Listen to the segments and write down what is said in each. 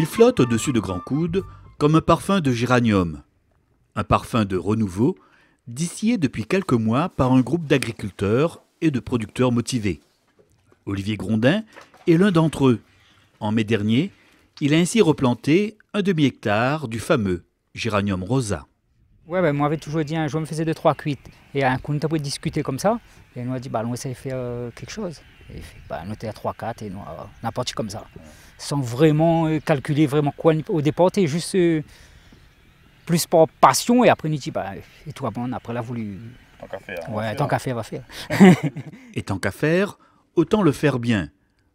Il flotte au-dessus de Grand Coude comme un parfum de géranium, un parfum de renouveau distillé depuis quelques mois par un groupe d'agriculteurs et de producteurs motivés. Olivier Grondin est l'un d'entre eux. En mai dernier, il a ainsi replanté un demi-hectare du fameux géranium rosa. Ouais, ben, moi, j'avais toujours dit, un jour, on me faisait 2-3 cuites. Et un coup, on a discuter comme ça. Et nous a dit, bah, on essaie de faire quelque chose. Et bah, on était à 3-4 et nous, on a parti comme ça. Sans vraiment calculer vraiment quoi. Au départ, c'était juste plus par passion. Et après, on a dit, bah, et toi, bon, après, on a voulu. Tant qu'à faire. Ouais, tant qu'à faire, va faire. Et tant qu'à faire, autant le faire bien.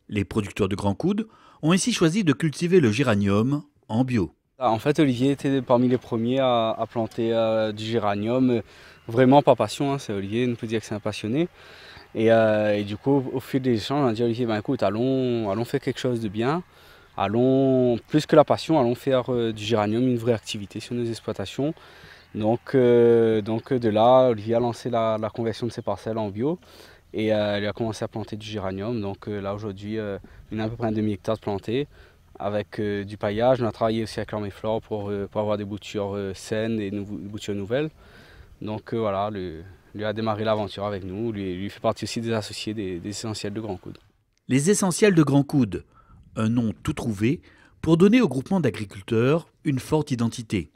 Les producteurs de Grand Coude ont ainsi choisi de cultiver le géranium en bio. En fait, Olivier était parmi les premiers à planter du géranium, vraiment par passion, hein, c'est Olivier, on peut dire que c'est un passionné. Et du coup, au fil des échanges, on a dit à Olivier, ben, écoute, allons faire quelque chose de bien, allons, plus que la passion, allons faire du géranium une vraie activité sur nos exploitations. Donc de là, Olivier a lancé la conversion de ses parcelles en bio et il a commencé à planter du géranium. Donc là, aujourd'hui, il a à peu près un demi-hectare de planté. Avec du paillage, on a travaillé aussi avec l'Arméflore pour avoir des boutures saines et des boutures nouvelles. Donc voilà, lui a démarré l'aventure avec nous, lui fait partie aussi des associés des Essentiels de Grand Coude. Les Essentiels de Grand Coude, un nom tout trouvé pour donner au groupement d'agriculteurs une forte identité.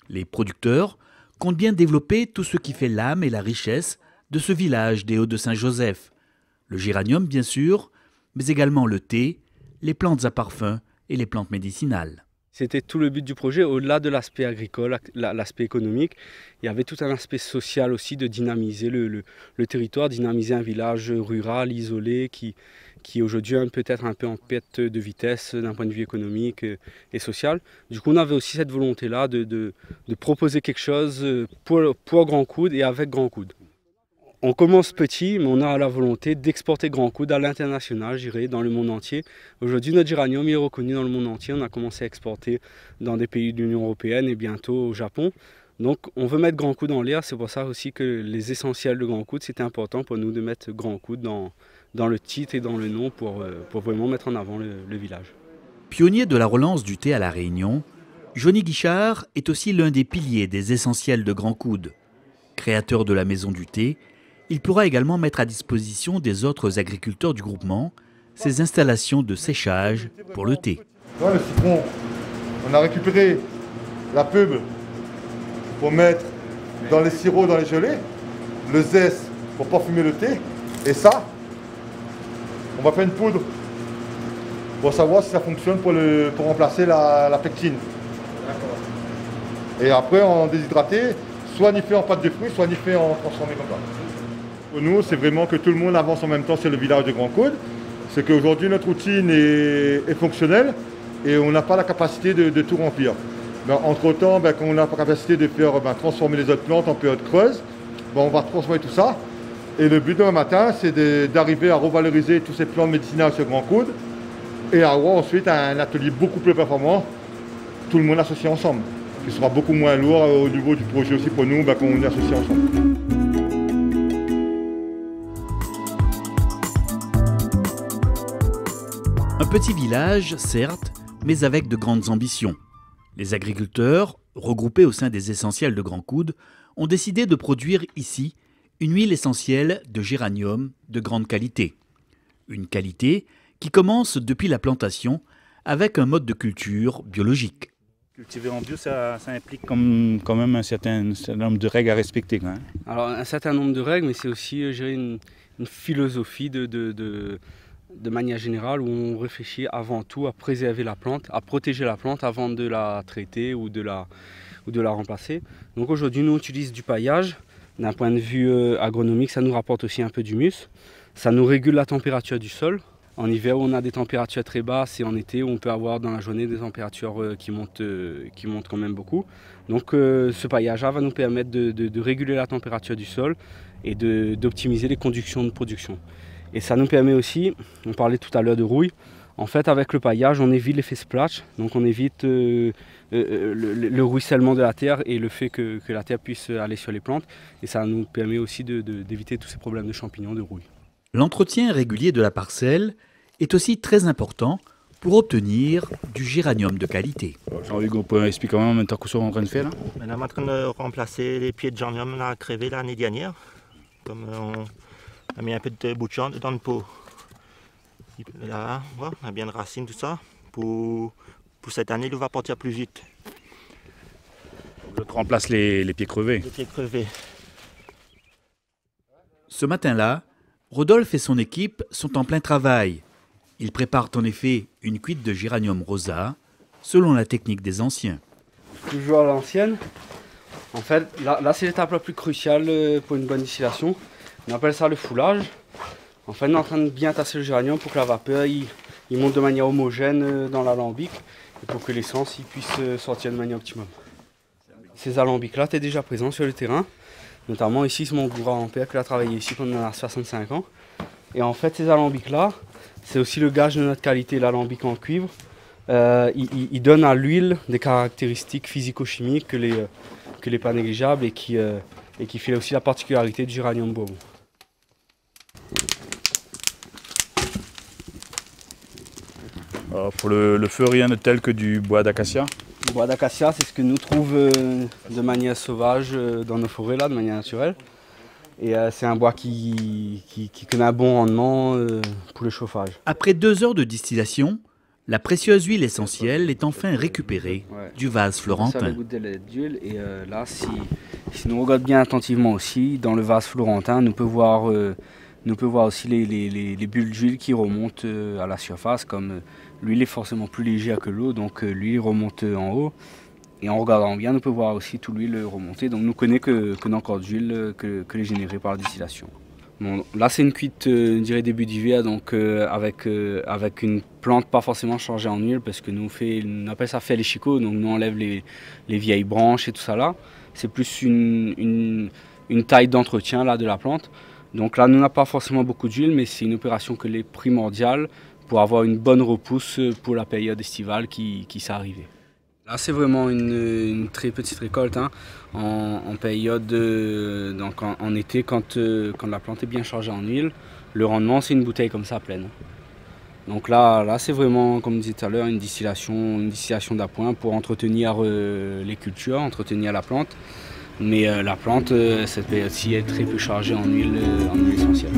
Les producteurs comptent bien développer tout ce qui fait l'âme et la richesse de ce village des Hauts-de-Saint-Joseph. Le géranium, bien sûr, mais également le thé, les plantes à parfum et les plantes médicinales. C'était tout le but du projet, au-delà de l'aspect agricole, l'aspect économique, il y avait tout un aspect social aussi de dynamiser le territoire, dynamiser un village rural, isolé, qui aujourd'hui est peut-être un peu en perte de vitesse d'un point de vue économique et social. Du coup, on avait aussi cette volonté-là de proposer quelque chose pour Grand Coude et avec Grand Coude. On commence petit, mais on a la volonté d'exporter Grand Coude à l'international, j'irai dans le monde entier. Aujourd'hui, notre géranium est reconnu dans le monde entier. On a commencé à exporter dans des pays de l'Union européenne et bientôt au Japon. Donc, on veut mettre Grand Coude en l'air. C'est pour ça aussi que les Essentiels de Grand Coude, c'était important pour nous de mettre Grand Coude dans le titre et dans le nom pour vraiment mettre en avant le village. Pionnier de la relance du thé à La Réunion, Johnny Guichard est aussi l'un des piliers des Essentiels de Grand Coude. Créateur de la Maison du Thé, il pourra également mettre à disposition des autres agriculteurs du groupement ses installations de séchage pour le thé. Dans le citron, on a récupéré la pulpe pour mettre dans les sirops, dans les gelées, le zeste pour parfumer le thé, et ça, on va faire une poudre pour savoir si ça fonctionne pour remplacer la pectine. Et après, en déshydraté, soit ni fait en pâte de fruits, soit ni fait en transformé comme ça. Pour nous, c'est vraiment que tout le monde avance en même temps sur le village de Grand Coude. C'est qu'aujourd'hui, notre routine est fonctionnelle et on n'a pas la capacité de tout remplir. Entre-temps, quand on a la capacité de faire transformer les autres plantes en période creuse, on va transformer tout ça. Et le but demain matin, c'est d'arriver à revaloriser toutes ces plantes médicinales sur Grand Coude et avoir ensuite un atelier beaucoup plus performant, tout le monde associé ensemble, qui sera beaucoup moins lourd au niveau du projet aussi pour nous, qu'on est associés ensemble. Un petit village, certes, mais avec de grandes ambitions. Les agriculteurs, regroupés au sein des Essentiels de Grand Coude, ont décidé de produire ici une huile essentielle de géranium de grande qualité. Une qualité qui commence depuis la plantation avec un mode de culture biologique. Cultiver en bio, ça implique quand même un certain nombre de règles à respecter. Quand même. Alors un certain nombre de règles, mais c'est aussi une philosophie de manière générale où on réfléchit avant tout à préserver la plante, à protéger la plante avant de la traiter ou de la remplacer. Donc aujourd'hui, nous on utilise du paillage. D'un point de vue agronomique, ça nous rapporte aussi un peu d'humus. Ça nous régule la température du sol. En hiver, on a des températures très basses et en été, on peut avoir dans la journée des températures qui montent quand même beaucoup. Donc ce paillage-là va nous permettre de réguler la température du sol et d'optimiser les conductions de production. Et ça nous permet aussi, on parlait tout à l'heure de rouille, en fait avec le paillage on évite l'effet splash, donc on évite le ruissellement de la terre et le fait que la terre puisse aller sur les plantes. Et ça nous permet aussi d'éviter tous ces problèmes de champignons, de rouille. L'entretien régulier de la parcelle est aussi très important pour obtenir du géranium de qualité. Jean-Hugues, on peut expliquer quand même maintenant qu'on est en train de faire là? On est en train de remplacer les pieds de géranium là, crevés l'année dernière. Comme on a mis un peu de bout de champ dans le pot. Là, voilà, on a bien de racines, tout ça. Pour cette année, il va partir plus vite. On remplace les pieds crevés. Les pieds crevés. Ce matin-là, Rodolphe et son équipe sont en plein travail. Ils préparent en effet une cuite de géranium rosa, selon la technique des anciens. Toujours à l'ancienne. En fait, là c'est l'étape la plus cruciale pour une bonne distillation. On appelle ça le foulage. En fait, on est en train de bien tasser le géranium pour que la vapeur il monte de manière homogène dans l'alambic et pour que l'essence puisse sortir de manière optimum. Ces alambics-là étaient déjà présents sur le terrain. Notamment ici, c'est mon grand-père qui a travaillé ici pendant 65 ans. Et en fait, ces alambics-là, c'est aussi le gage de notre qualité, l'alambic en cuivre. Il donne à l'huile des caractéristiques physico-chimiques que les pas négligeables et qui fait aussi la particularité du géranium bourbon. Pour le feu, rien de tel que du bois d'acacia. Le bois d'acacia, c'est ce que nous trouvons de manière sauvage dans nos forêts, là, de manière naturelle. Et c'est un bois qui connaît un bon rendement pour le chauffage. Après 2 heures de distillation, la précieuse huile essentielle est enfin récupérée du vase Ça, florentin. le goût d'huile. Et là, si nous regardons bien attentivement aussi, dans le vase florentin, nous pouvons voir aussi les bulles d'huile qui remontent à la surface. Comme l'huile est forcément plus légère que l'eau, donc l'huile remonte en haut. Et en regardant bien, nous pouvons voir aussi toute l'huile remonter. Donc nous connaissons que d'encore d'huile que les générée par la distillation. Bon, là, c'est une cuite, je dirais début d'hiver, donc avec une plante pas forcément chargée en huile, parce que on appelle ça faire les chicots, donc nous on enlève les vieilles branches et tout ça là. C'est plus une taille d'entretien là de la plante. Donc là, nous n'avons pas forcément beaucoup d'huile, mais c'est une opération que est primordiale pour avoir une bonne repousse pour la période estivale qui s'est arrivée. Là, c'est vraiment une très petite récolte hein, en période, donc en été, quand la plante est bien chargée en huile. Le rendement, c'est une bouteille comme ça pleine. Donc là c'est vraiment, comme je disais tout à l'heure, une distillation d'appoint pour entretenir les cultures, entretenir la plante. Mais la plante, cette période-ci, est très peu chargée en huile essentielle.